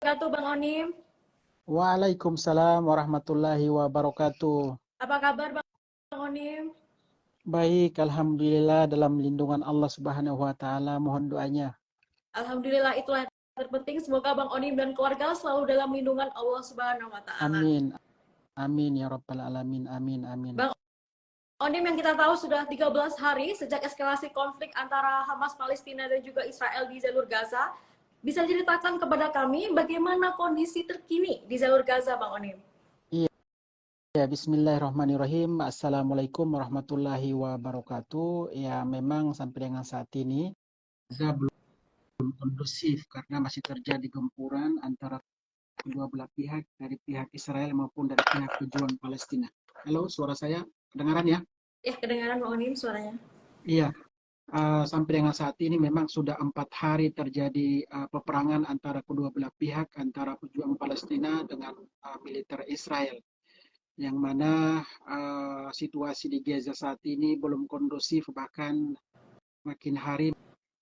wabarakatuh Bang Onim. Waalaikumsalam warahmatullahi wabarakatuh. Apa kabar Bang Onim? Baik, alhamdulillah dalam lindungan Allah Subhanahu wa taala. Mohon doanya. Alhamdulillah itulah yang terpenting. Semoga Bang Onim dan keluarga selalu dalam lindungan Allah Subhanahu wa taala. Amin. Amin ya rabbal alamin. Amin amin. Bang Onim, yang kita tahu sudah 13 hari sejak eskalasi konflik antara Hamas Palestina dan juga Israel di jalur Gaza. Bisa ceritakan kepada kami bagaimana kondisi terkini di jalur Gaza, Bang Onim? Iya, ya, bismillahirrahmanirrahim. Assalamualaikum warahmatullahi wabarakatuh. Ya, memang sampai dengan saat ini Gaza belum kondusif karena masih terjadi gempuran antara kedua belah pihak, dari pihak Israel maupun dari pihak pejuang Palestina. Halo, suara saya kedengaran ya? Ya, kedengaran Bang Onim suaranya. Iya. Sampai dengan saat ini memang sudah 4 hari terjadi peperangan antara kedua belah pihak, antara pejuang Palestina dengan militer Israel, yang mana situasi di Gaza saat ini belum kondusif, bahkan makin hari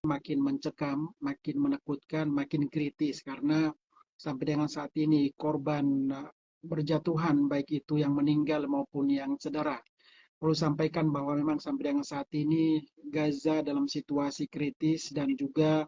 makin mencekam, makin menakutkan, makin kritis, karena sampai dengan saat ini korban berjatuhan, baik itu yang meninggal maupun yang cedera. Perlu sampaikan bahwa memang sampai dengan saat ini Gaza dalam situasi kritis dan juga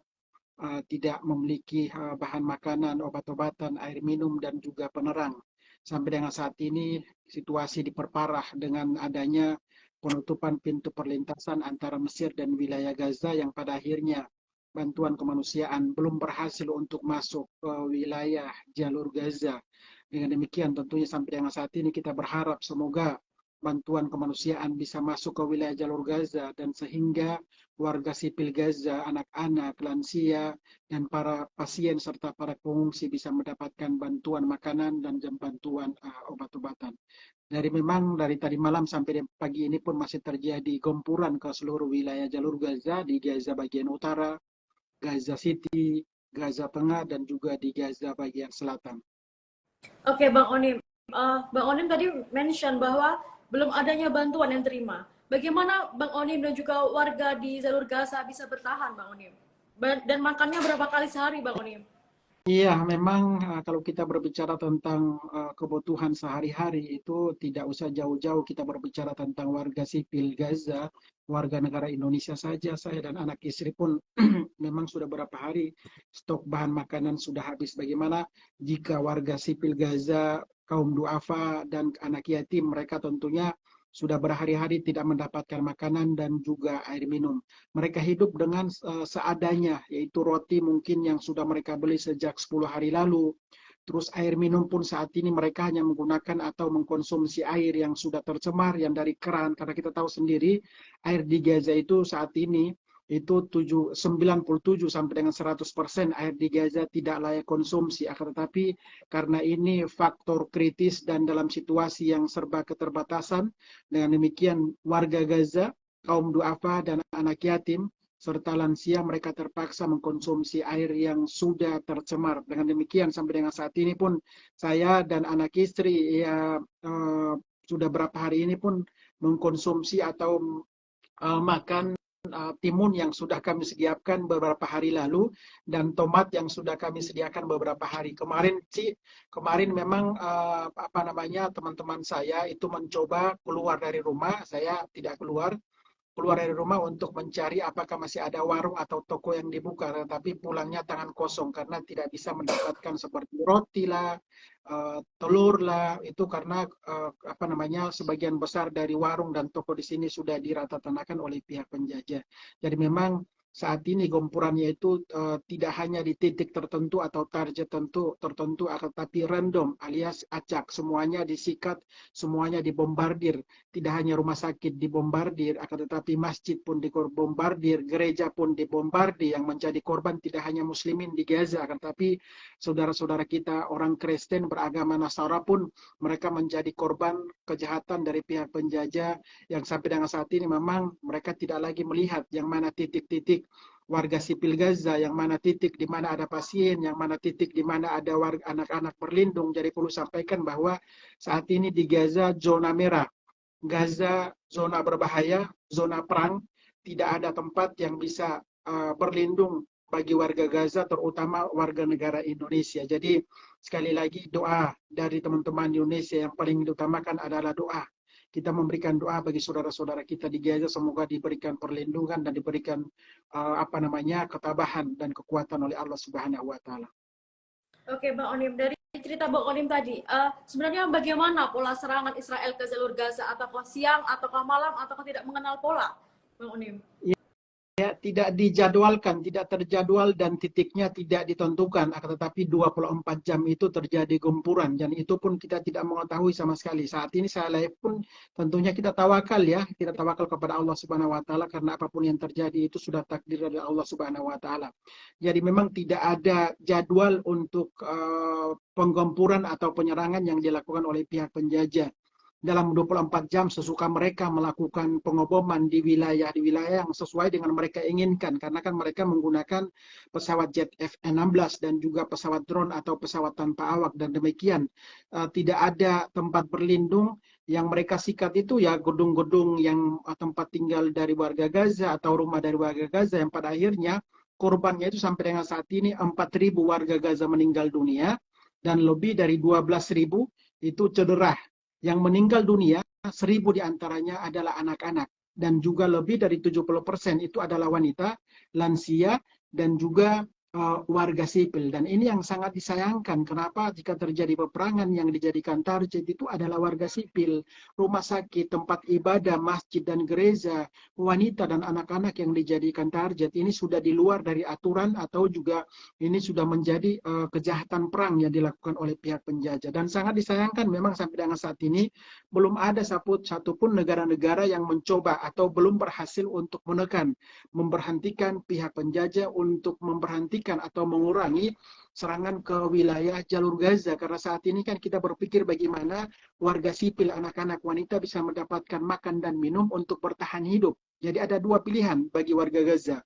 tidak memiliki bahan makanan, obat-obatan, air minum, dan juga penerang. Sampai dengan saat ini situasi diperparah dengan adanya penutupan pintu perlintasan antara Mesir dan wilayah Gaza, yang pada akhirnya bantuan kemanusiaan belum berhasil untuk masuk ke wilayah jalur Gaza. Dengan demikian tentunya sampai dengan saat ini kita berharap semoga bantuan kemanusiaan bisa masuk ke wilayah jalur Gaza, dan sehingga warga sipil Gaza, anak-anak, lansia, dan para pasien serta para pengungsi bisa mendapatkan bantuan makanan dan bantuan obat-obatan. Dari tadi malam sampai pagi ini pun masih terjadi gempuran ke seluruh wilayah jalur Gaza, di Gaza bagian utara, Gaza City, Gaza Tengah, dan juga di Gaza bagian selatan. Oke, Bang Onim. Bang Onim tadi mention bahwa belum adanya bantuan yang terima. Bagaimana Bang Onim dan juga warga di jalur Gaza bisa bertahan, Bang Onim? Dan makannya berapa kali sehari, Bang Onim? Iya, memang kalau kita berbicara tentang kebutuhan sehari-hari itu tidak usah jauh-jauh kita berbicara tentang warga sipil Gaza, warga negara Indonesia saja, saya dan anak istri pun memang sudah berapa hari stok bahan makanan sudah habis. Bagaimana jika warga sipil Gaza, kaum duafa dan anak yatim, mereka tentunya sudah berhari-hari tidak mendapatkan makanan dan juga air minum. Mereka hidup dengan seadanya, yaitu roti mungkin yang sudah mereka beli sejak 10 hari lalu. Terus air minum pun saat ini mereka hanya menggunakan atau mengkonsumsi air yang sudah tercemar, yang dari keran. Karena kita tahu sendiri, air di Gaza itu saat ini itu 97 sampai dengan 100% air di Gaza tidak layak konsumsi. Akan tetapi karena ini faktor kritis dan dalam situasi yang serba keterbatasan, dengan demikian warga Gaza, kaum duafa dan anak yatim serta lansia, mereka terpaksa mengkonsumsi air yang sudah tercemar. Dengan demikian sampai dengan saat ini pun saya dan anak istri ya sudah berapa hari ini pun mengkonsumsi atau makan timun yang sudah kami sediakan beberapa hari lalu, dan tomat yang sudah kami sediakan beberapa hari kemarin sih. Kemarin memang apa namanya, teman-teman saya itu mencoba keluar dari rumah, saya tidak keluar dari rumah untuk mencari apakah masih ada warung atau toko yang dibuka, tetapi pulangnya tangan kosong karena tidak bisa mendapatkan seperti roti lah, telur lah, itu karena apa namanya, sebagian besar dari warung dan toko di sini sudah dirata-tanakan oleh pihak penjajah. Jadi memang saat ini gempurannya itu tidak hanya di titik tertentu atau target tertentu, akan tapi random alias acak, semuanya disikat, semuanya dibombardir. Tidak hanya rumah sakit dibombardir, akan tetapi masjid pun dibombardir, gereja pun dibombardir. Yang menjadi korban tidak hanya muslimin di Gaza, akan tetapi saudara-saudara kita orang Kristen beragama Nasara pun mereka menjadi korban kejahatan dari pihak penjajah, yang sampai dengan saat ini memang mereka tidak lagi melihat yang mana titik-titik warga sipil Gaza, yang mana titik di mana ada pasien, yang mana titik di mana ada warga anak-anak berlindung. Jadi perlu sampaikan bahwa saat ini di Gaza zona merah, Gaza zona berbahaya, zona perang, tidak ada tempat yang bisa berlindung bagi warga Gaza, terutama warga negara Indonesia. Jadi sekali lagi doa dari teman-teman Indonesia yang paling diutamakan adalah doa. Kita memberikan doa bagi saudara-saudara kita di Gaza, semoga diberikan perlindungan dan diberikan ketabahan dan kekuatan oleh Allah Subhanahu wa taala. Oke, Bang Onim, dari cerita Bang Onim tadi, sebenarnya bagaimana pola serangan Israel ke jalur Gaza? Apakah siang, ataukah malam, ataukah tidak mengenal pola, Bang Onim? Ya, tidak dijadwalkan, tidak terjadwal dan titiknya tidak ditentukan, akan tetapi 24 jam itu terjadi gempuran dan itu pun kita tidak mengetahui sama sekali. Saat ini saya live pun tentunya kita tawakal ya, kita tawakal kepada Allah Subhanahu wa taala karena apapun yang terjadi itu sudah takdir dari Allah Subhanahu wa taala. Jadi memang tidak ada jadwal untuk penggempuran atau penyerangan yang dilakukan oleh pihak penjajah. Dalam 24 jam sesuka mereka melakukan pengoboman di wilayah yang sesuai dengan mereka inginkan, karena kan mereka menggunakan pesawat jet F-16 dan juga pesawat drone atau pesawat tanpa awak, dan demikian tidak ada tempat berlindung yang mereka sikat itu ya gedung-gedung yang tempat tinggal dari warga Gaza atau rumah dari warga Gaza, yang pada akhirnya korbannya itu sampai dengan saat ini 4.000 warga Gaza meninggal dunia dan lebih dari 12.000 itu cedera. Yang meninggal dunia, 1.000 diantaranya adalah anak-anak. Dan juga lebih dari 70% itu adalah wanita, lansia, dan juga warga sipil. Dan ini yang sangat disayangkan. Kenapa jika terjadi peperangan yang dijadikan target itu adalah warga sipil, rumah sakit, tempat ibadah, masjid dan gereja, wanita dan anak-anak yang dijadikan target. Ini sudah di luar dari aturan atau juga ini sudah menjadi kejahatan perang yang dilakukan oleh pihak penjajah. Dan sangat disayangkan memang sampai dengan saat ini belum ada satupun negara-negara yang mencoba atau belum berhasil untuk menekan, memberhentikan pihak penjajah untuk memberhentikan atau mengurangi serangan ke wilayah jalur Gaza. Karena saat ini kan kita berpikir bagaimana warga sipil, anak-anak, wanita bisa mendapatkan makan dan minum untuk bertahan hidup. Jadi ada dua pilihan bagi warga Gaza.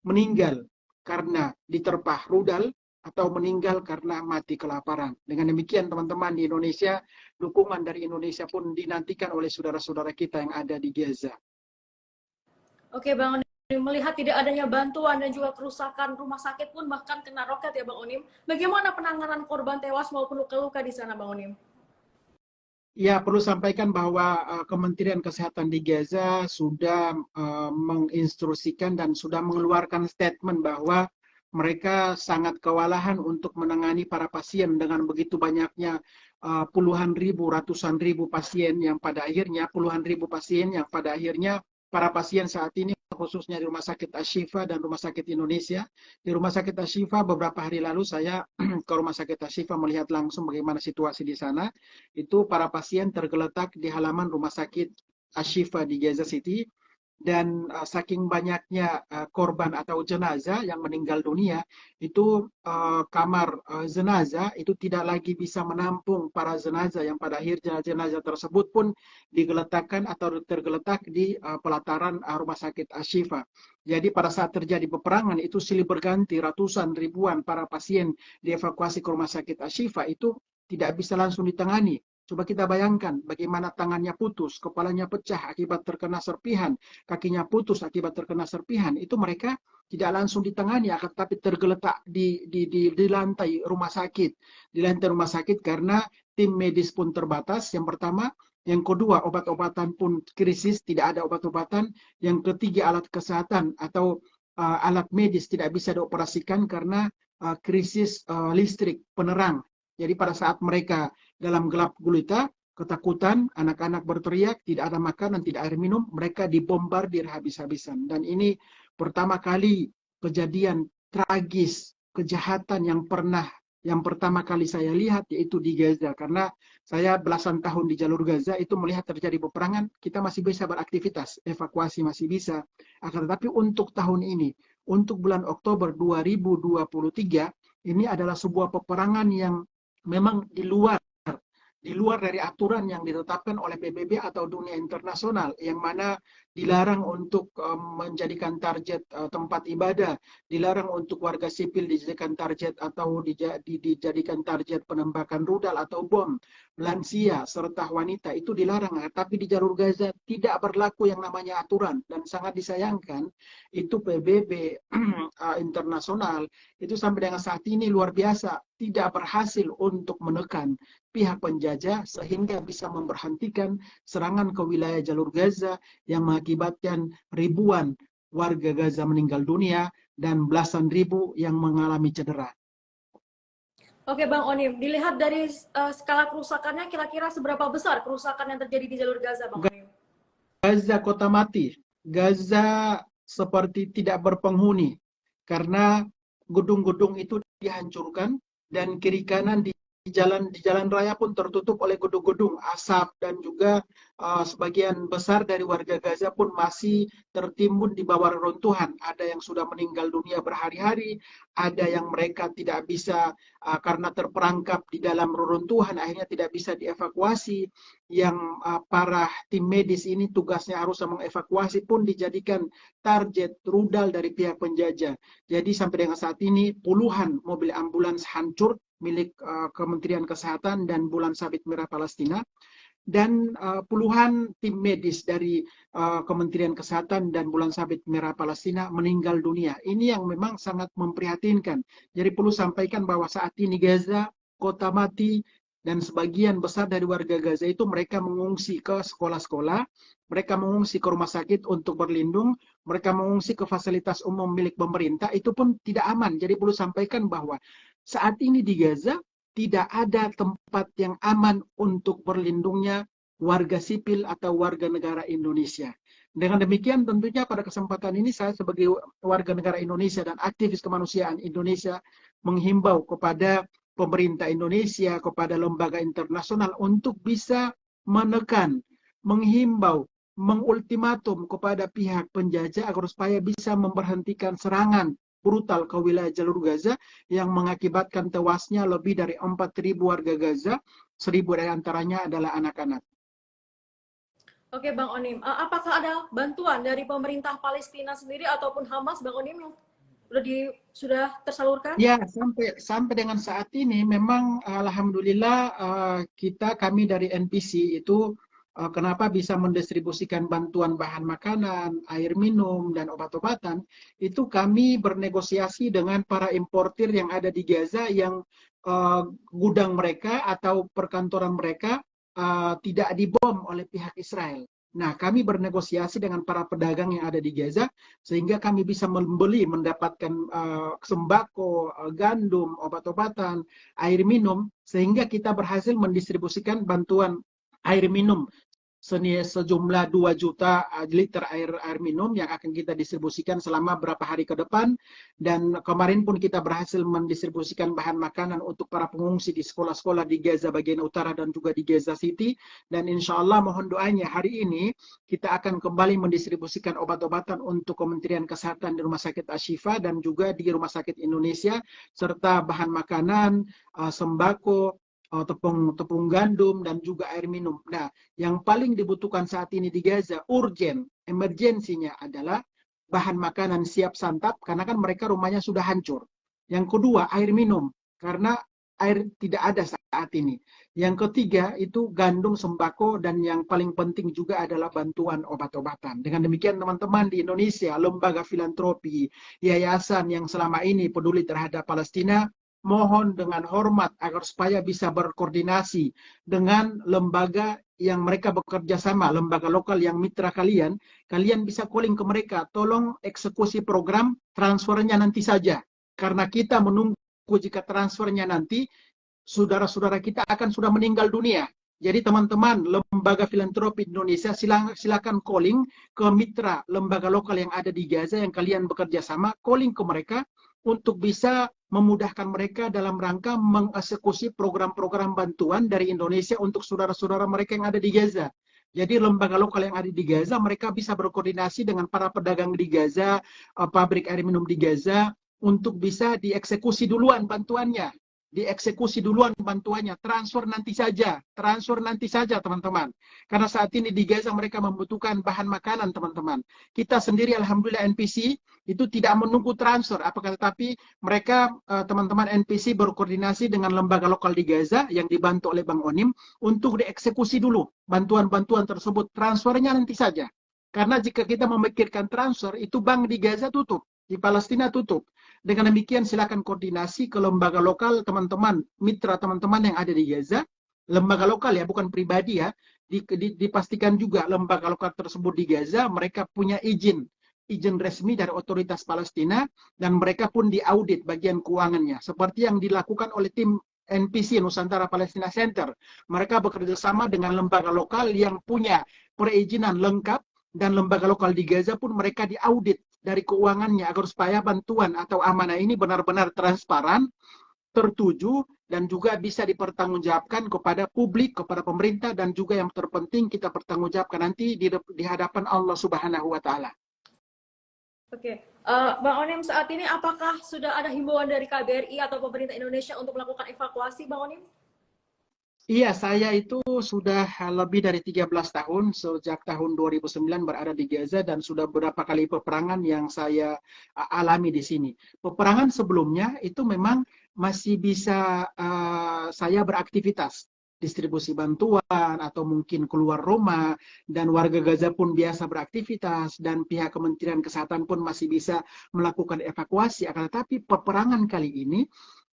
Meninggal karena diterpah rudal atau meninggal karena mati kelaparan. Dengan demikian teman-teman di Indonesia, dukungan dari Indonesia pun dinantikan oleh saudara-saudara kita yang ada di Gaza. Oke, Bang Onim, melihat tidak adanya bantuan dan juga kerusakan rumah sakit pun bahkan kena roket ya Bang Onim. Bagaimana penanganan korban tewas maupun luka-luka di sana Bang Onim? Ya, perlu sampaikan bahwa Kementerian Kesehatan di Gaza sudah menginstruksikan dan sudah mengeluarkan statement bahwa mereka sangat kewalahan untuk menangani para pasien dengan begitu banyaknya puluhan ribu, ratusan ribu pasien yang pada akhirnya, puluhan ribu pasien yang pada akhirnya para pasien saat ini khususnya di Rumah Sakit Ashifa dan Rumah Sakit Indonesia. Di Rumah Sakit Ashifa beberapa hari lalu saya ke Rumah Sakit Ashifa melihat langsung bagaimana situasi di sana. Itu para pasien tergeletak di halaman Rumah Sakit Ashifa di Gaza City. Dan saking banyaknya korban atau jenazah yang meninggal dunia, itu kamar jenazah itu tidak lagi bisa menampung para jenazah, yang pada akhirnya jenazah tersebut pun digeletakkan atau tergeletak di pelataran Rumah Sakit Ashifa. Jadi pada saat terjadi peperangan itu silih berganti ratusan ribuan para pasien dievakuasi ke Rumah Sakit Ashifa itu tidak bisa langsung ditangani. Coba kita bayangkan bagaimana tangannya putus, kepalanya pecah akibat terkena serpihan, kakinya putus akibat terkena serpihan. Itu mereka tidak langsung ditangani, akan tetapi tergeletak di lantai rumah sakit. Di lantai rumah sakit karena tim medis pun terbatas, yang pertama. Yang kedua, obat-obatan pun krisis, tidak ada obat-obatan. Yang ketiga, alat kesehatan atau alat medis tidak bisa dioperasikan karena krisis listrik, penerang. Jadi pada saat mereka dalam gelap gulita, ketakutan, anak-anak berteriak, tidak ada makanan, tidak air minum, mereka dibombardir habis-habisan. Dan ini pertama kali kejadian tragis, kejahatan yang pertama kali saya lihat yaitu di Gaza. Karena saya belasan tahun di jalur Gaza itu melihat terjadi peperangan, kita masih bisa beraktivitas, evakuasi masih bisa. Akan tetapi untuk tahun ini, untuk bulan Oktober 2023, ini adalah sebuah peperangan yang memang di luar di luar dari aturan yang ditetapkan oleh PBB atau dunia internasional, yang mana dilarang untuk menjadikan target tempat ibadah, dilarang untuk warga sipil dijadikan target atau dijadikan target penembakan rudal atau bom, lansia serta wanita itu dilarang. Tapi di jalur Gaza tidak berlaku yang namanya aturan, dan sangat disayangkan itu PBB internasional itu sampai dengan saat ini luar biasa tidak berhasil untuk menekan pihak penjajah sehingga bisa memberhentikan serangan ke wilayah jalur Gaza yang mengakibatkan ribuan warga Gaza meninggal dunia dan belasan ribu yang mengalami cedera. Oke Bang Onim, dilihat dari skala kerusakannya kira-kira seberapa besar kerusakan yang terjadi di jalur Gaza Bang Onim? Gaza kota mati, Gaza seperti tidak berpenghuni karena gedung-gedung itu dihancurkan dan kiri kanan di jalan raya pun tertutup oleh gedung-gedung, asap, dan juga sebagian besar dari warga Gaza pun masih tertimbun di bawah reruntuhan. Ada yang sudah meninggal dunia berhari-hari, ada yang mereka tidak bisa karena terperangkap di dalam reruntuhan akhirnya tidak bisa dievakuasi. Yang para tim medis ini tugasnya harus mengevakuasi pun dijadikan target rudal dari pihak penjajah. Jadi sampai dengan saat ini puluhan mobil ambulans hancur milik Kementerian Kesehatan dan Bulan Sabit Merah Palestina, dan puluhan tim medis dari Kementerian Kesehatan dan Bulan Sabit Merah Palestina meninggal dunia. Ini yang memang sangat memprihatinkan. Jadi perlu sampaikan bahwa saat ini Gaza kota mati, dan sebagian besar dari warga Gaza itu mereka mengungsi ke sekolah-sekolah, mereka mengungsi ke rumah sakit untuk berlindung, mereka mengungsi ke fasilitas umum milik pemerintah, itu pun tidak aman. Jadi perlu sampaikan bahwa saat ini di Gaza tidak ada tempat yang aman untuk berlindungnya warga sipil atau warga negara Indonesia. Dengan demikian tentunya pada kesempatan ini saya sebagai warga negara Indonesia dan aktivis kemanusiaan Indonesia menghimbau kepada pemerintah Indonesia, kepada lembaga internasional untuk bisa menekan, menghimbau, mengultimatum kepada pihak penjajah agar supaya bisa memberhentikan serangan brutal ke wilayah jalur Gaza yang mengakibatkan tewasnya lebih dari 4.000 warga Gaza, 1.000 dari antaranya adalah anak-anak. Oke Bang Onim, apakah ada bantuan dari pemerintah Palestina sendiri ataupun Hamas Bang Onim yang sudah tersalurkan? Ya, sampai dengan saat ini memang alhamdulillah kami dari NPC itu kenapa bisa mendistribusikan bantuan bahan makanan, air minum, dan obat-obatan, itu kami bernegosiasi dengan para importir yang ada di Gaza yang gudang mereka atau perkantoran mereka tidak dibom oleh pihak Israel. Nah, kami bernegosiasi dengan para pedagang yang ada di Gaza, sehingga kami bisa mendapatkan sembako, gandum, obat-obatan, air minum, sehingga kita berhasil mendistribusikan bantuan air minum sejumlah 2 juta liter air minum yang akan kita distribusikan selama beberapa hari ke depan. Dan kemarin pun kita berhasil mendistribusikan bahan makanan untuk para pengungsi di sekolah-sekolah di Gaza bagian utara dan juga di Gaza City. Dan insya Allah mohon doanya hari ini kita akan kembali mendistribusikan obat-obatan untuk Kementerian Kesehatan di Rumah Sakit Ashifa dan juga di Rumah Sakit Indonesia, serta bahan makanan, sembako, tepung gandum, dan juga air minum. Nah, yang paling dibutuhkan saat ini di Gaza, urgent, emergensinya adalah bahan makanan siap santap, karena kan mereka rumahnya sudah hancur. Yang kedua, air minum, karena air tidak ada saat ini. Yang ketiga, itu gandum, sembako, dan yang paling penting juga adalah bantuan obat-obatan. Dengan demikian, teman-teman di Indonesia, lembaga filantropi, yayasan yang selama ini peduli terhadap Palestina, mohon dengan hormat agar supaya bisa berkoordinasi dengan lembaga yang mereka bekerja sama, lembaga lokal yang mitra kalian bisa calling ke mereka, tolong eksekusi program transfernya nanti saja. Karena kita menunggu jika transfernya nanti, saudara-saudara kita akan sudah meninggal dunia. Jadi teman-teman, lembaga filantropi Indonesia silakan calling ke mitra lembaga lokal yang ada di Gaza yang kalian bekerja sama, calling ke mereka untuk bisa memudahkan mereka dalam rangka mengeksekusi program-program bantuan dari Indonesia untuk saudara-saudara mereka yang ada di Gaza. Jadi lembaga lokal yang ada di Gaza, mereka bisa berkoordinasi dengan para pedagang di Gaza, pabrik air minum di Gaza, untuk bisa dieksekusi duluan bantuannya. dieksekusi duluan bantuannya, transfer nanti saja teman-teman. Karena saat ini di Gaza mereka membutuhkan bahan makanan teman-teman. Kita sendiri alhamdulillah NPC itu tidak menunggu transfer, apakah tetapi mereka teman-teman NPC berkoordinasi dengan lembaga lokal di Gaza yang dibantu oleh Bang Onim untuk dieksekusi dulu bantuan-bantuan tersebut, transfernya nanti saja. Karena jika kita memikirkan transfer, itu bank di Gaza tutup, di Palestina tutup. Dengan demikian silakan koordinasi ke lembaga lokal teman-teman, mitra teman-teman yang ada di Gaza, lembaga lokal ya, bukan pribadi ya. Dipastikan juga lembaga lokal tersebut di Gaza mereka punya izin resmi dari otoritas Palestina dan mereka pun diaudit bagian keuangannya seperti yang dilakukan oleh tim NPC Nusantara Palestina Center. Mereka bekerja sama dengan lembaga lokal yang punya perizinan lengkap dan lembaga lokal di Gaza pun mereka diaudit dari keuangannya agar supaya bantuan atau amanah ini benar-benar transparan, tertuju, dan juga bisa dipertanggungjawabkan kepada publik, kepada pemerintah, dan juga yang terpenting kita pertanggungjawabkan nanti di hadapan Allah Subhanahu wa Ta'ala. Oke, Bang Onim, saat ini apakah sudah ada himbauan dari KBRI atau pemerintah Indonesia untuk melakukan evakuasi, Bang Onim? Iya, saya itu sudah lebih dari 13 tahun, sejak tahun 2009 berada di Gaza dan sudah beberapa kali peperangan yang saya alami di sini. Peperangan sebelumnya itu memang masih bisa saya beraktivitas, distribusi bantuan atau mungkin keluar rumah, dan warga Gaza pun biasa beraktivitas, dan pihak Kementerian Kesehatan pun masih bisa melakukan evakuasi. Akan tetapi peperangan kali ini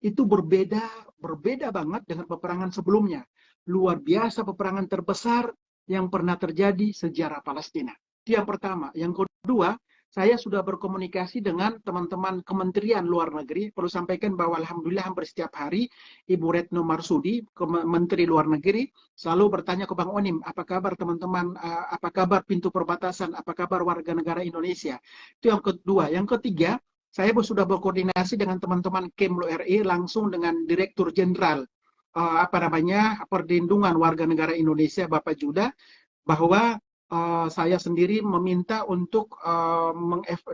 itu berbeda banget dengan peperangan sebelumnya. Luar biasa, peperangan terbesar yang pernah terjadi sejarah Palestina. Itu yang pertama. Yang kedua, saya sudah berkomunikasi dengan teman-teman Kementerian Luar Negeri. Perlu sampaikan bahwa alhamdulillah hampir setiap hari Ibu Retno Marsudi, Menteri Luar Negeri, selalu bertanya ke Bang Onim, apa kabar teman-teman, apa kabar pintu perbatasan, apa kabar warga negara Indonesia. Itu yang kedua. Yang ketiga, saya sudah berkoordinasi dengan teman-teman Kemlu RI langsung dengan Direktur Jenderal Perlindungan Warga Negara Indonesia Bapak Judah, bahwa saya sendiri meminta untuk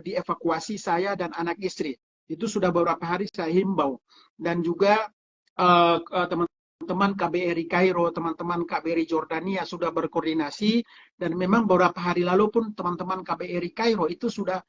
dievakuasi saya dan anak istri. Itu sudah beberapa hari saya himbau, dan juga teman-teman KBRI Kairo, teman-teman KBRI Jordania sudah berkoordinasi, dan memang beberapa hari lalu pun teman-teman KBRI Kairo itu sudah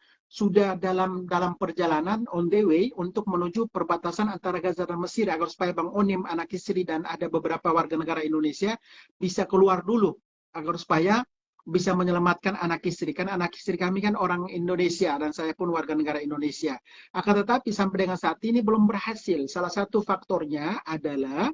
dalam perjalanan on the way untuk menuju perbatasan antara Gaza dan Mesir agar supaya Bang Onim, anak istri, dan ada beberapa warga negara Indonesia bisa keluar dulu agar supaya bisa menyelamatkan anak istri. Kan anak istri kami kan orang Indonesia dan saya pun warga negara Indonesia. Akan tetapi sampai dengan saat ini belum berhasil. Salah satu faktornya adalah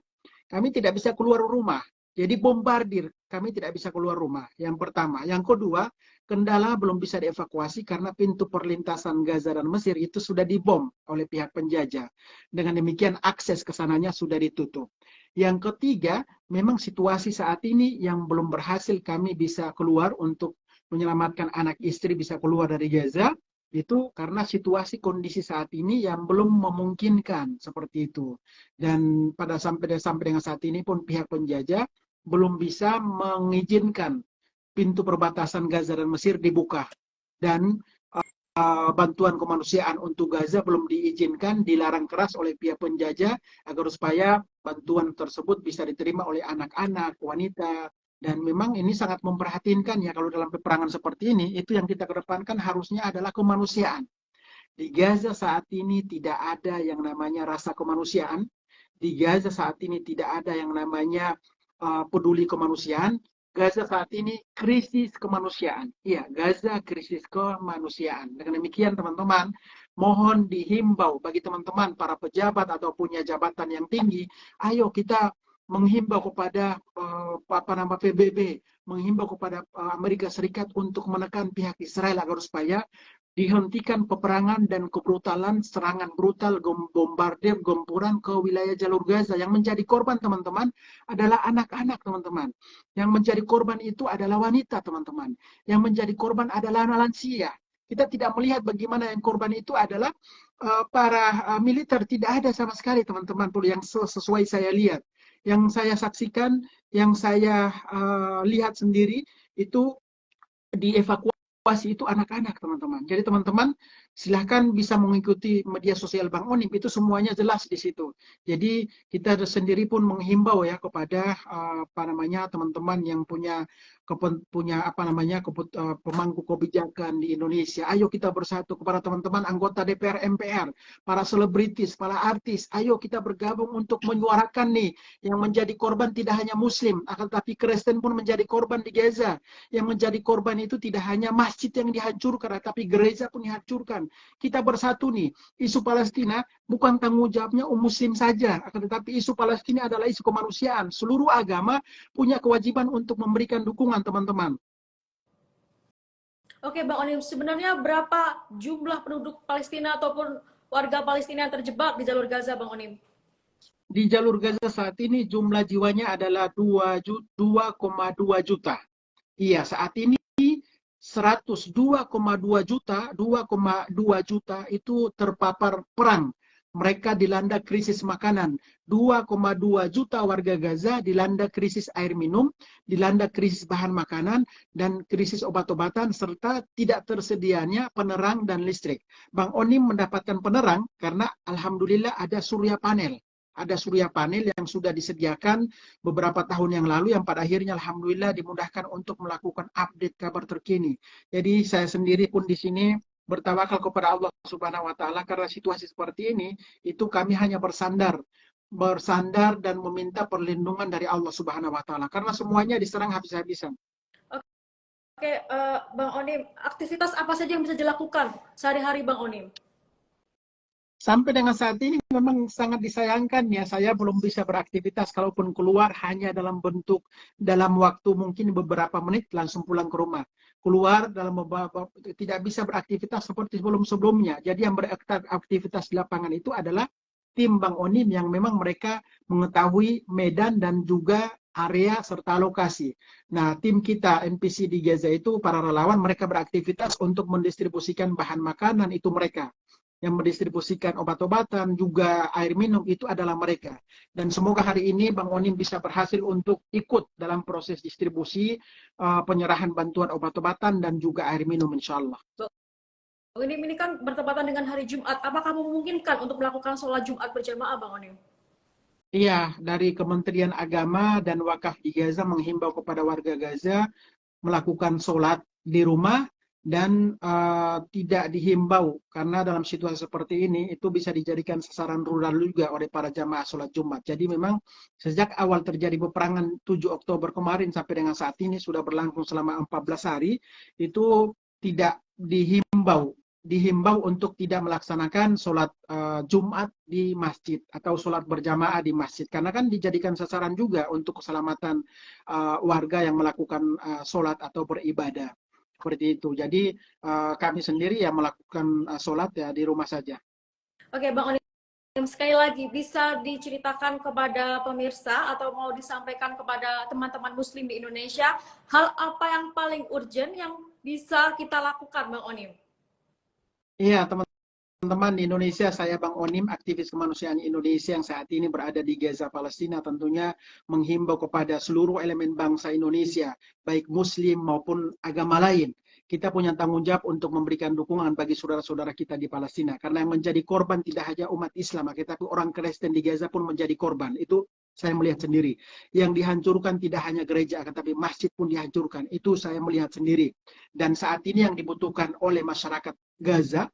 kami tidak bisa keluar rumah. Jadi bombardir, kami tidak bisa keluar rumah. Yang pertama. Yang kedua, kendala belum bisa dievakuasi karena pintu perlintasan Gaza dan Mesir itu sudah dibom oleh pihak penjajah. Dengan demikian akses ke sananya sudah ditutup. Yang ketiga, memang situasi saat ini yang belum berhasil kami bisa keluar untuk menyelamatkan anak istri bisa keluar dari Gaza, itu karena situasi kondisi saat ini yang belum memungkinkan seperti itu. Dan sampai dengan saat ini pun pihak penjajah belum bisa mengizinkan pintu perbatasan Gaza dan Mesir dibuka, dan bantuan kemanusiaan untuk Gaza belum diizinkan, dilarang keras oleh pihak penjajah agar supaya bantuan tersebut bisa diterima oleh anak-anak, wanita. Dan memang ini sangat memprihatinkan ya, kalau dalam peperangan seperti ini, itu yang kita kedepankan harusnya adalah kemanusiaan. Di Gaza saat ini tidak ada yang namanya rasa kemanusiaan. Di Gaza saat ini tidak ada yang namanya peduli kemanusiaan. Gaza saat ini krisis kemanusiaan. Iya, Gaza krisis kemanusiaan. Dengan demikian teman-teman, mohon dihimbau bagi teman-teman para pejabat atau punya jabatan yang tinggi, ayo kita menghimbau kepada PBB, menghimbau kepada Amerika Serikat untuk menekan pihak Israel agar supaya dihentikan peperangan dan kebrutalan, serangan brutal, bombardir, gempuran ke wilayah jalur Gaza. Yang menjadi korban teman-teman adalah anak-anak teman-teman. Yang menjadi korban itu adalah wanita teman-teman. Yang menjadi korban adalah lansia. Kita tidak melihat bagaimana yang korban itu adalah para militer. Tidak ada sama sekali teman-teman, yang sesuai saya lihat. Yang saya saksikan, yang saya lihat sendiri itu dievakuasi itu anak-anak teman-teman. Jadi teman-teman silahkan bisa mengikuti media sosial Bang Onim, itu semuanya jelas di situ. Jadi kita sendiri pun menghimbau ya kepada apa namanya teman-teman yang punya apa namanya pemangku kebijakan di Indonesia. Ayo kita bersatu, kepada teman-teman anggota DPR MPR, para selebritis, para artis. Ayo kita bergabung untuk menyuarakan nih yang menjadi korban tidak hanya Muslim, akan tapi Kristen pun menjadi korban di Gaza. Yang menjadi korban itu tidak hanya masjid yang dihancurkan, tapi gereja pun dihancurkan. Kita bersatu nih. Isu Palestina bukan tanggung jawabnya Muslim saja, akan tetapi isu Palestina adalah isu kemanusiaan. Seluruh agama punya kewajiban untuk memberikan dukungan, teman-teman. Oke, Bang Onim, sebenarnya berapa jumlah penduduk Palestina ataupun warga Palestina yang terjebak di jalur Gaza, Bang Onim? Di jalur Gaza saat ini jumlah jiwanya adalah 2,2 juta. Iya, saat ini 2,2 juta, 2,2 juta itu terpapar perang. Mereka dilanda krisis makanan. 2,2 juta warga Gaza dilanda krisis air minum, dilanda krisis bahan makanan, dan krisis obat-obatan, serta tidak tersedianya penerang dan listrik. Bang Onim mendapatkan penerang karena alhamdulillah ada surya panel. Ada surya panel yang sudah disediakan beberapa tahun yang lalu yang pada akhirnya alhamdulillah dimudahkan untuk melakukan update kabar terkini. Jadi saya sendiri pun di sini bertawakal kepada Allah Subhanahu wa taala karena situasi seperti ini itu kami hanya bersandar dan meminta perlindungan dari Allah Subhanahu wa taala karena semuanya diserang habis-habisan. Oke, Bang Onim, aktivitas apa saja yang bisa dilakukan sehari-hari Bang Onim? Sampai dengan saat ini memang sangat disayangkan ya, saya belum bisa beraktivitas, kalaupun keluar hanya dalam waktu mungkin beberapa menit langsung pulang ke rumah. Keluar tidak bisa beraktivitas seperti sebelum-sebelumnya. Jadi yang beraktivitas di lapangan itu adalah tim Bang Onim yang memang mereka mengetahui medan dan juga area serta lokasi. Nah, tim kita NPC di Gaza itu para relawan, mereka beraktivitas untuk mendistribusikan bahan makanan, itu mereka. Yang mendistribusikan obat-obatan, juga air minum, itu adalah mereka. Dan semoga hari ini Bang Onim bisa berhasil untuk ikut dalam proses distribusi, penyerahan bantuan obat-obatan, dan juga air minum, insya Allah. Ini kan bertepatan dengan hari Jumat. Apakah memungkinkan untuk melakukan sholat Jumat berjamaah, Bang Onim? Iya, dari Kementerian Agama dan Wakaf di Gaza menghimbau kepada warga Gaza melakukan sholat di rumah, dan tidak dihimbau karena dalam situasi seperti ini itu bisa dijadikan sasaran rudal juga oleh para jamaah sholat Jumat. Jadi memang sejak awal terjadi peperangan 7 Oktober kemarin sampai dengan saat ini sudah berlangsung selama 14 hari, itu tidak dihimbau untuk tidak melaksanakan sholat Jumat di masjid atau sholat berjamaah di masjid, karena kan dijadikan sasaran juga untuk keselamatan warga yang melakukan sholat atau beribadah. Seperti itu. Jadi kami sendiri ya melakukan sholat ya di rumah saja. Oke, Bang Onim, sekali lagi bisa diceritakan kepada pemirsa atau mau disampaikan kepada teman-teman Muslim di Indonesia, hal apa yang paling urgent yang bisa kita lakukan, Bang Onim? Iya, teman-teman di Indonesia, saya Bang Onim, aktivis kemanusiaan Indonesia yang saat ini berada di Gaza, Palestina, tentunya menghimbau kepada seluruh elemen bangsa Indonesia, baik Muslim maupun agama lain. Kita punya tanggung jawab untuk memberikan dukungan bagi saudara-saudara kita di Palestina. Karena yang menjadi korban tidak hanya umat Islam, tetapi orang Kristen di Gaza pun menjadi korban. Itu saya melihat sendiri. Yang dihancurkan tidak hanya gereja, tetapi masjid pun dihancurkan. Itu saya melihat sendiri. Dan saat ini yang dibutuhkan oleh masyarakat Gaza,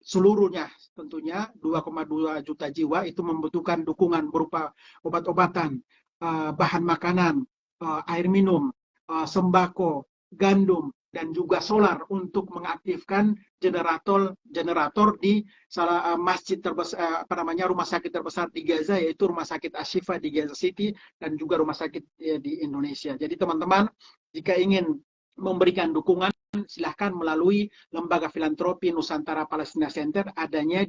seluruhnya tentunya 2,2 juta jiwa itu membutuhkan dukungan berupa obat-obatan, bahan makanan, air minum, sembako, gandum, dan juga solar untuk mengaktifkan generator di salah masjid terbesar, rumah sakit terbesar di Gaza, yaitu Rumah Sakit Ashifa di Gaza City dan juga rumah sakit di Indonesia. Jadi teman-teman, jika ingin memberikan dukungan, silahkan melalui Lembaga Filantropi Nusantara Palestina Center, adanya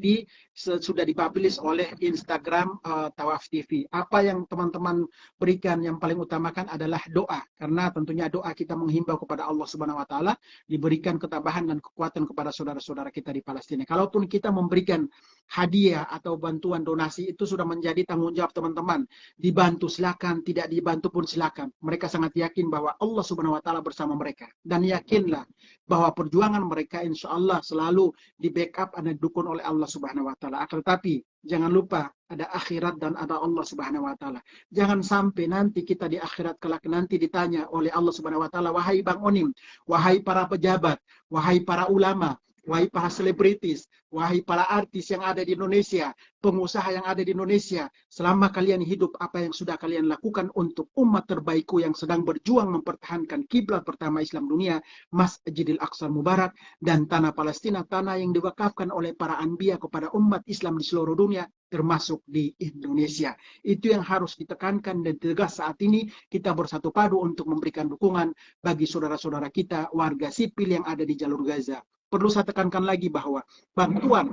sudah dipublish oleh Instagram Tawaf TV. Apa yang teman-teman berikan yang paling utamakan adalah doa, karena tentunya doa kita menghimbau kepada Allah Subhanahu wa taala diberikan ketabahan dan kekuatan kepada saudara-saudara kita di Palestina. Kalaupun kita memberikan hadiah atau bantuan donasi, itu sudah menjadi tanggung jawab teman-teman. Dibantu silakan, tidak dibantu pun silakan. Mereka sangat yakin bahwa Allah Subhanahu wa taala bersama mereka, dan yakinlah bahwa perjuangan mereka insya Allah selalu di backup dan didukung oleh Allah Subhanahu wa Ta'ala. Akan tetapi jangan lupa ada akhirat dan ada Allah Subhanahu wa Ta'ala. Jangan sampai nanti kita di akhirat kelak nanti ditanya oleh Allah Subhanahu wa Ta'ala, wahai Bang Onim, wahai para pejabat, wahai para ulama, wahai para selebritis, wahai para artis yang ada di Indonesia, pengusaha yang ada di Indonesia, selama kalian hidup apa yang sudah kalian lakukan untuk umat terbaikku yang sedang berjuang mempertahankan kiblat pertama Islam dunia, Masjidil Aqsa Mubarak, dan tanah Palestina, tanah yang diwakafkan oleh para anbiya kepada umat Islam di seluruh dunia, termasuk di Indonesia. Itu yang harus ditekankan dan tegas saat ini. Kita bersatu padu untuk memberikan dukungan bagi saudara-saudara kita, warga sipil yang ada di jalur Gaza. Perlu saya tekankan lagi bahwa bantuan,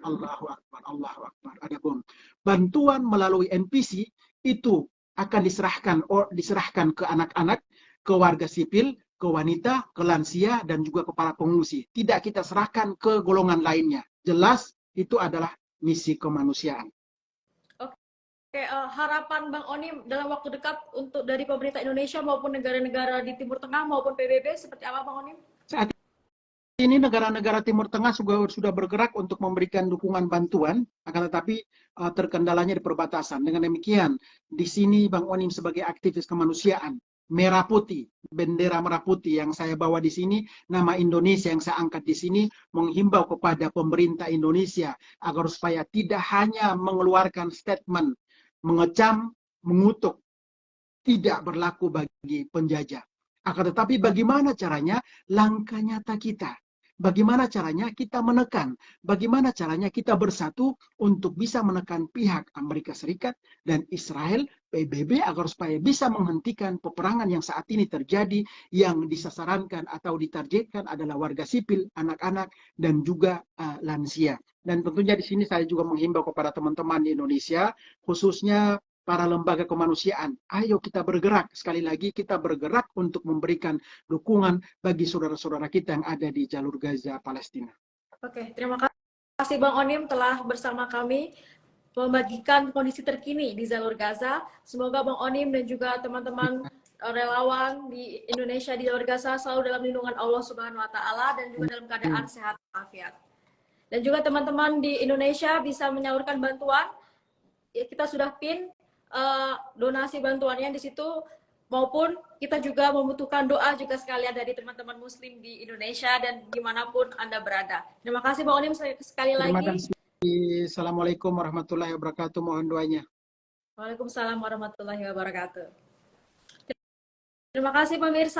Allahu Akbar, ada bom. Bantuan melalui NPC itu akan diserahkan ke anak-anak, ke warga sipil, ke wanita, ke lansia, dan juga ke para pengungsi. Tidak kita serahkan ke golongan lainnya. Jelas itu adalah misi kemanusiaan. Oke, harapan Bang Onim dalam waktu dekat untuk dari pemerintah Indonesia maupun negara-negara di Timur Tengah maupun PBB seperti apa Bang Onim? Saat ini negara-negara Timur Tengah sudah bergerak untuk memberikan dukungan bantuan, akan tetapi terkendalanya di perbatasan. Dengan demikian, di sini Bang Onim sebagai aktivis kemanusiaan, merah putih, bendera merah putih yang saya bawa di sini, nama Indonesia yang saya angkat di sini, menghimbau kepada pemerintah Indonesia agar supaya tidak hanya mengeluarkan statement, mengecam, mengutuk, tidak berlaku bagi penjajah. Akan tetapi bagaimana caranya? Langkah nyata kita. Bagaimana caranya kita menekan? Bagaimana caranya kita bersatu untuk bisa menekan pihak Amerika Serikat dan Israel, PBB, agar supaya bisa menghentikan peperangan yang saat ini terjadi, yang disasarankan atau ditargetkan adalah warga sipil, anak-anak, dan juga lansia. Dan tentunya di sini saya juga menghimbau kepada teman-teman di Indonesia, khususnya para lembaga kemanusiaan. Ayo kita bergerak. Sekali lagi kita bergerak untuk memberikan dukungan bagi saudara-saudara kita yang ada di jalur Gaza, Palestina. Oke, terima kasih Bang Onim telah bersama kami membagikan kondisi terkini di jalur Gaza. Semoga Bang Onim dan juga teman-teman relawan di Indonesia di jalur Gaza selalu dalam lindungan Allah Subhanahu wa Ta'ala dan juga dalam keadaan sehat walafiat. Dan juga teman-teman di Indonesia bisa menyalurkan bantuan. Ya, kita sudah pin donasi bantuannya di situ, maupun kita juga membutuhkan doa juga sekalian dari teman-teman muslim di Indonesia dan dimanapun Anda berada. Terima kasih Bang Onim sekali lagi. Terima kasih. Assalamualaikum warahmatullahi wabarakatuh. Mohon doanya. Waalaikumsalam warahmatullahi wabarakatuh. Terima kasih pemirsa.